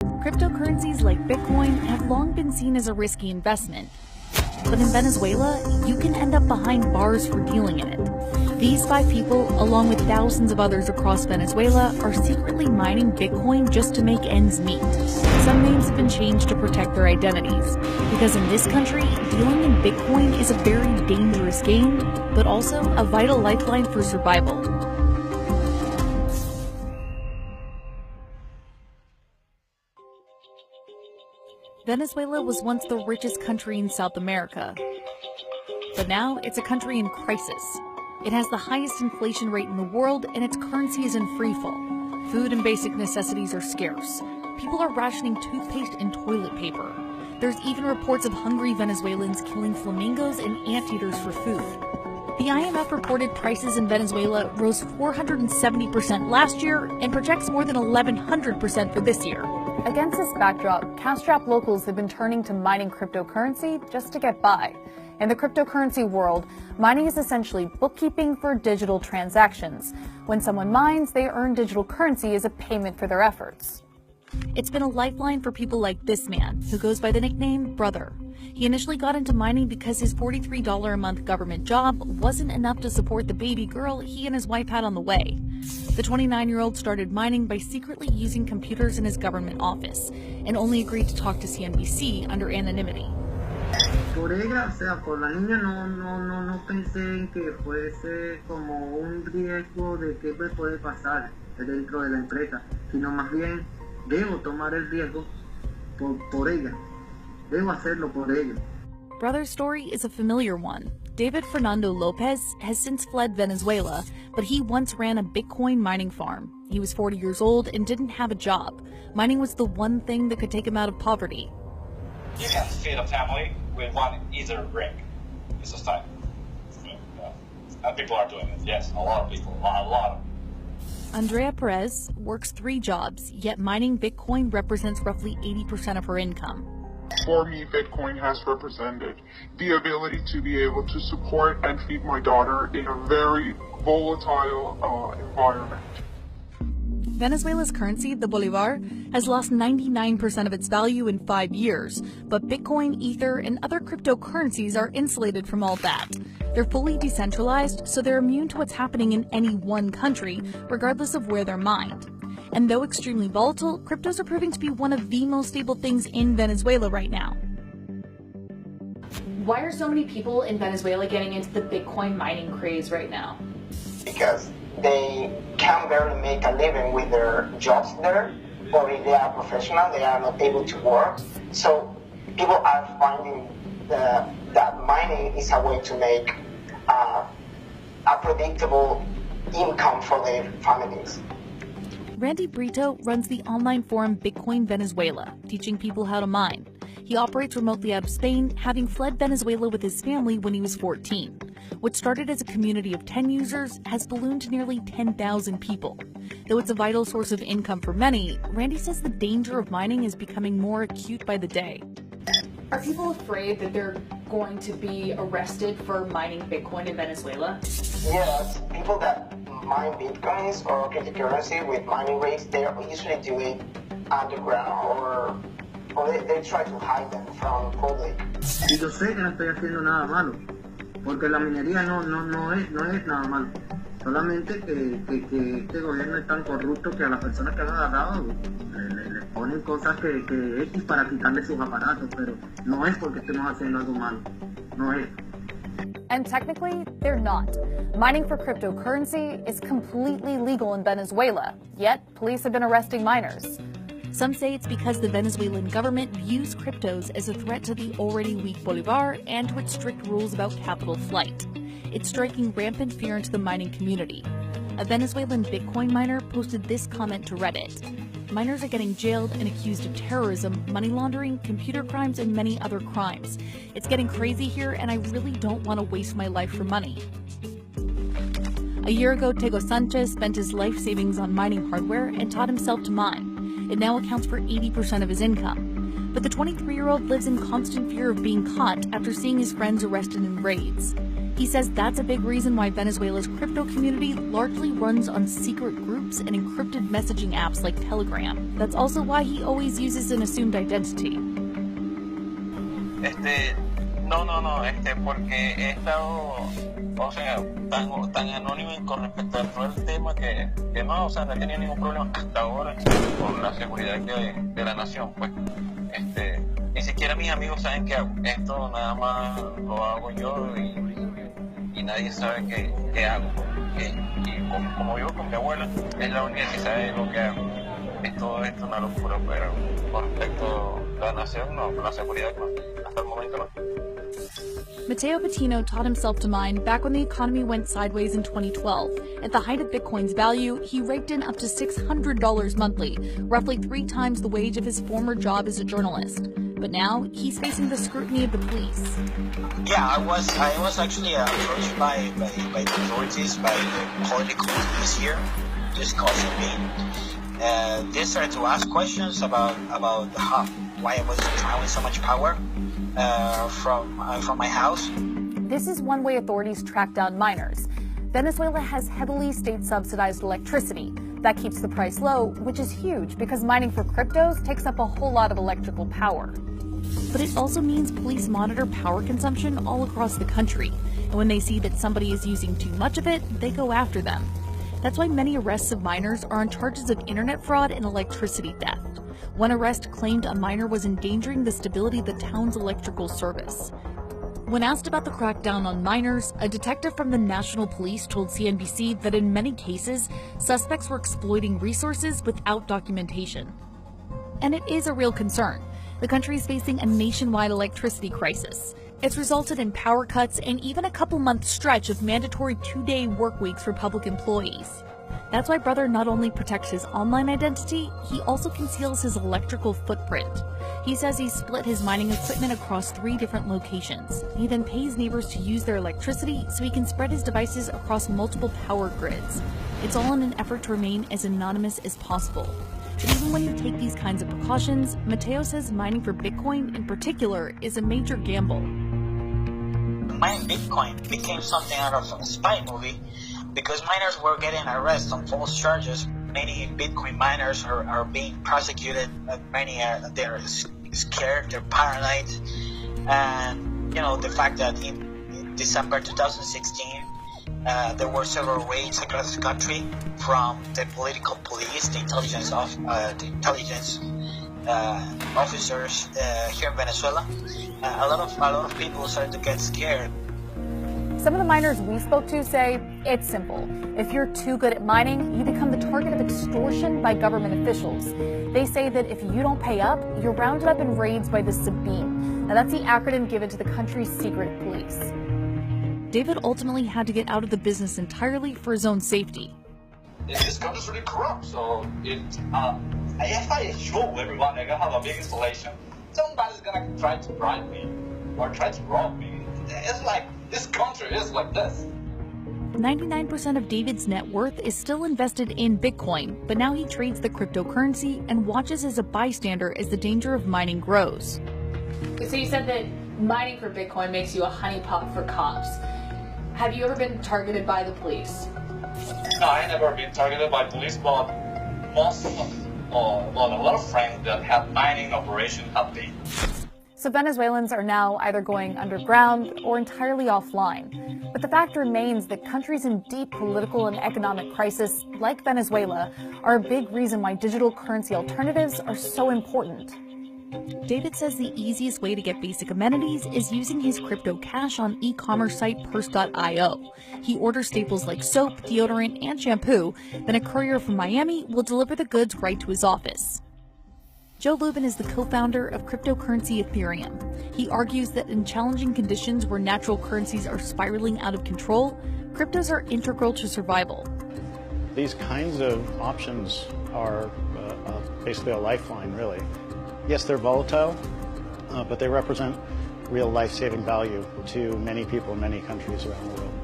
Cryptocurrencies like Bitcoin have long been seen as a risky investment. But in Venezuela, you can end up behind bars for dealing in it. These 5 people, along with thousands of others across Venezuela, are secretly mining Bitcoin just to make ends meet. Some names have been changed to protect their identities, because in this country, dealing in Bitcoin is a very dangerous game, but also a vital lifeline for survival. Venezuela was once the richest country in South America, but now it's a country in crisis. It has the highest inflation rate in the world, and its currency is in freefall. Food and basic necessities are scarce. People are rationing toothpaste and toilet paper. There's even reports of hungry Venezuelans killing flamingos and anteaters for food. The IMF reported prices in Venezuela rose 470% last year and projects more than 1,100% for this year. Against this backdrop, cash-strapped locals have been turning to mining cryptocurrency just to get by. In the cryptocurrency world, mining is essentially bookkeeping for digital transactions. When someone mines, they earn digital currency as a payment for their efforts. It's been a lifeline for people like this man, who goes by the nickname Brother. He initially got into mining because his $43 a month government job wasn't enough to support the baby girl he and his wife had on the way. The 29-year-old started mining by secretly using computers in his government office, and only agreed to talk to CNBC under anonymity. Por ella, o sea, por la niña no pensé en que fuese como un riesgo de qué me puede pasar dentro de la empresa, sino más bien debo tomar el riesgo por ella. Debo hacerlo por ella. Brother's story is a familiar one. David Fernando Lopez has since fled Venezuela, but he once ran a Bitcoin mining farm. He was 40 years old and didn't have a job. Mining was the one thing that could take him out of poverty. You can feed a family with one Ether ring. It's a time. And people are doing it. Yes, a lot of people. A lot of them. Andrea Perez works 3 jobs, yet mining Bitcoin represents roughly 80% of her income. For me, Bitcoin has represented the ability to be able to support and feed my daughter in a very volatile environment. Venezuela's currency, the bolivar, has lost 99% of its value in 5 years, but Bitcoin, Ether, and other cryptocurrencies are insulated from all that. They're fully decentralized, so they're immune to what's happening in any one country, regardless of where they're mined. And though extremely volatile, cryptos are proving to be one of the most stable things in Venezuela right now. Why are so many people in Venezuela getting into the Bitcoin mining craze right now? Because they can barely make a living with their jobs there, or if they are professional, they are not able to work. So people are finding that mining is a way to make a predictable income for their families. Randy Brito runs the online forum Bitcoin Venezuela, teaching people how to mine. He operates remotely out of Spain, having fled Venezuela with his family when he was 14. What started as a community of 10 users has ballooned to nearly 10,000 people. Though it's a vital source of income for many, Randy says the danger of mining is becoming more acute by the day. Are people afraid that they're going to be arrested for mining Bitcoin in Venezuela? Yes, people that mine Bitcoins or cryptocurrency with mining rigs, they usually do it underground or they try to hide them from public. Y yo sé que no estoy haciendo nada malo, porque la minería no es nada malo. Solamente que este gobierno es tan corrupto que a las personas que han agarrado le ponen cosas que X para quitarle sus aparatos, pero no es porque estemos haciendo algo malo, no es. And technically, they're not. Mining for cryptocurrency is completely legal in Venezuela, yet police have been arresting miners. Some say it's because the Venezuelan government views cryptos as a threat to the already weak bolivar and to its strict rules about capital flight. It's striking rampant fear into the mining community. A Venezuelan Bitcoin miner posted this comment to Reddit. Miners are getting jailed and accused of terrorism, money laundering, computer crimes, and many other crimes. It's getting crazy here, and I really don't want to waste my life for money. A year ago, Tego Sanchez spent his life savings on mining hardware and taught himself to mine. It now accounts for 80% of his income. But the 23-year-old lives in constant fear of being caught after seeing his friends arrested in raids. He says that's a big reason why Venezuela's crypto community largely runs on secret groups groups and encrypted messaging apps like Telegram. That's also why he always uses an assumed identity. Porque he estado, o sea, tan anónimo con respecto a todo el tema que no, o sea, no tenía ningún problema hasta ahora con la seguridad de la nación, pues. Ni siquiera mis amigos saben que hago. Esto nada más lo hago yo y nadie sabe qué hago. Y como vivo con mi abuela, es la única que sabe lo que hago. Todo esto es una locura, pero con respecto a la nación, no, con la seguridad, no. Hasta el momento no. Matteo Patino taught himself to mine back when the economy went sideways in 2012. At the height of Bitcoin's value, he raked in up to $600 monthly, roughly 3 times the wage of his former job as a journalist. But now, he's facing the scrutiny of the police. Yeah, I was actually approached by the authorities, by the political police here, just causing me. They started to ask questions about why I was having so much power from my house. This is one way authorities track down miners. Venezuela has heavily state-subsidized electricity. That keeps the price low, which is huge because mining for cryptos takes up a whole lot of electrical power. But it also means police monitor power consumption all across the country. And when they see that somebody is using too much of it, they go after them. That's why many arrests of miners are on charges of internet fraud and electricity theft. One arrest claimed a miner was endangering the stability of the town's electrical service. When asked about the crackdown on miners, a detective from the National Police told CNBC that in many cases, suspects were exploiting resources without documentation. And it is a real concern. The country is facing a nationwide electricity crisis. It's resulted in power cuts and even a couple-month stretch of mandatory 2-day work weeks for public employees. That's why Brother not only protects his online identity, he also conceals his electrical footprint. He says he split his mining equipment across 3 different locations. He then pays neighbors to use their electricity so he can spread his devices across multiple power grids. It's all in an effort to remain as anonymous as possible. But even when you take these kinds of precautions, Matteo says mining for Bitcoin in particular is a major gamble. Mining Bitcoin became something out of a spy movie because miners were getting arrested on false charges. Many Bitcoin miners are being prosecuted. Many they're scared, they're paranoid, and the fact that in December 2016 there were several raids across the country from the political police, the intelligence officers here in Venezuela. A lot of people started to get scared. Some of the miners we spoke to say it's simple. If you're too good at mining, you become the target of extortion by government officials. They say that if you don't pay up, you're rounded up in raids by the Sabine. Now that's the acronym given to the country's secret police. David ultimately had to get out of the business entirely for his own safety. This country is really corrupt, so if I show everyone I have a big installation, somebody's gonna try to bribe me or try to rob me. It's like this country is like this. 99% of David's net worth is still invested in Bitcoin, but now he trades the cryptocurrency and watches as a bystander as the danger of mining grows. So you said that mining for Bitcoin makes you a honeypot for cops. Have you ever been targeted by the police? No, I never been targeted by police, but a lot of friends that have mining operation have been. So Venezuelans are now either going underground or entirely offline. But the fact remains that countries in deep political and economic crisis, like Venezuela, are a big reason why digital currency alternatives are so important. David says the easiest way to get basic amenities is using his crypto cash on e-commerce site purse.io. He orders staples like soap, deodorant, and shampoo, then a courier from Miami will deliver the goods right to his office. Joe Lubin is the co-founder of cryptocurrency Ethereum. He argues that in challenging conditions where natural currencies are spiraling out of control, cryptos are integral to survival. These kinds of options are basically a lifeline, really. Yes, they're volatile, but they represent real life-saving value to many people in many countries around the world.